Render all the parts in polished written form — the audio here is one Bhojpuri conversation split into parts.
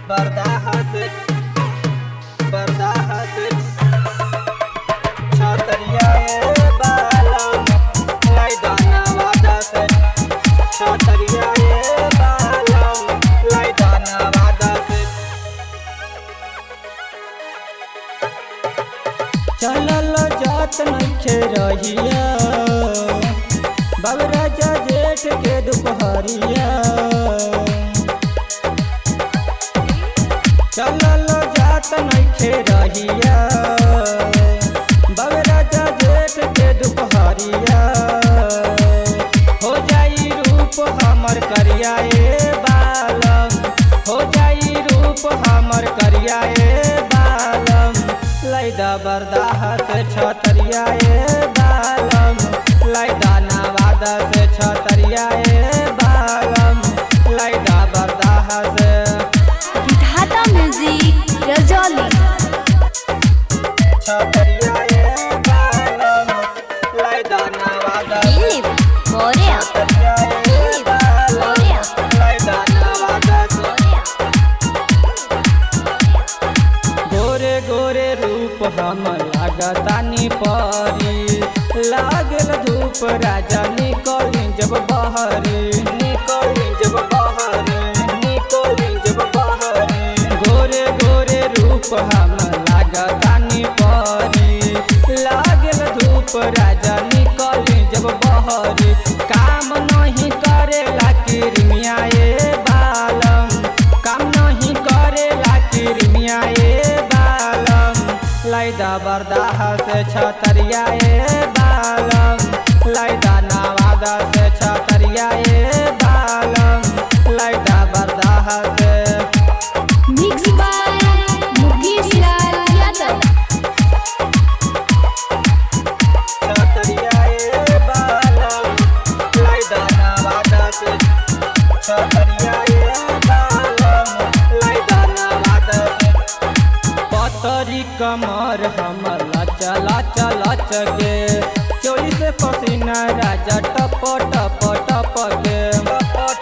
बर्दाश्त बर्दाश्त छतरिया बालम लाई दाना वादा से छतरिया बालम लाई दाना वादा से चलल जात नइखे रहिया बाबराजा जेठ के दुपहरिया चलल जात नइखे रहिया बाबराजा जेठ के दुपहरिया हो जाई रूप हमर करिया बालम हो जाई रूप हमर करिया बालम लैदा बर्दाश्त छतरिया बालम लैदा नवादा से छतरिया बालम लैदा बर्दाश्त विधाता म्यूजिक रजौली छतरिया बालम लैदा नवादा दिलीप मोरिया दिलीप मोरिया लैदा नवादा गोरे गोरे रूप हम लागतानी परी लागल धूप राजा निकली जब बहरी निकली जब बहरी निकली जब बहरी गोरे गोरे रूप हम लागतानी परी लागल धूप राजा निकली जब बहरी काम नहीं करेला किरमिया बालम काम नहीं करेला किरमिया बालम लैदा बर्दाश्त छतरिया बालम लैदा नवादा से छतरिया बालम लैदा बर्दाश्त मिक्स बाय मुकेश लाल यादव छतरिया बालम लैदा नवादा से छतरिया बालम लैदा नवादा से पतरी कमर हमर चला चला चगे चोली से पसीना राजा टप टप टप के टप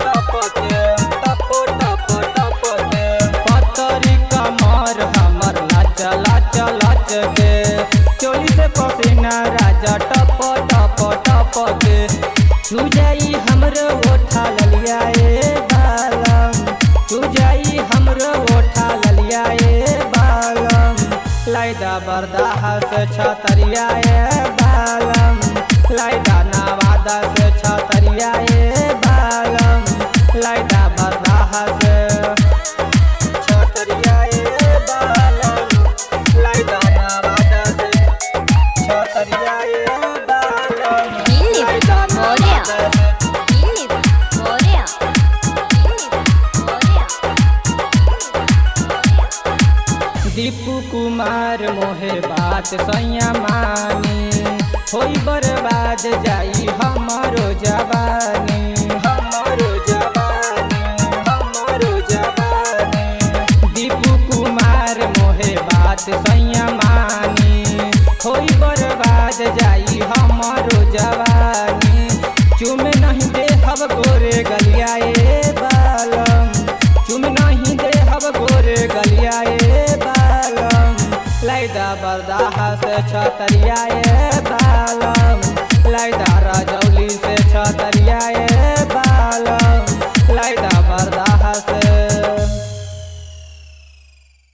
टप के टप टप टप के पतरी कमर हमर चला चला चगे चोली से पसीना राजा टप टप टप के तू जाई हमरो ओठा ललिया बालम तू जाई हमरो ओठा ललिया बालम लैदा बर्दाश्त छतरिया बालम लैदा नवादा से छतरिया बालम लैदा बर्दाश्त छतरिया बालम लैदा नवादा से छतरिया बालम दिलीप लैदा मोरिया नवादा से दिलीप मोरिया दिलीप मोरिया दीपू कुमार मोहे बात सैया मानी होई बर्बाद जाई हमारो जवानी हमारो जवानी हमारो जवानी दीपू कुमार मोहे बात सैया मानी होई बर्बाद जाई हमारो जवानी चुम नहीं दे हब गोरे गलिया बालम चुम नहीं दे हब गोरे गलिया बालम लैदा बर्दाश्त छतरिया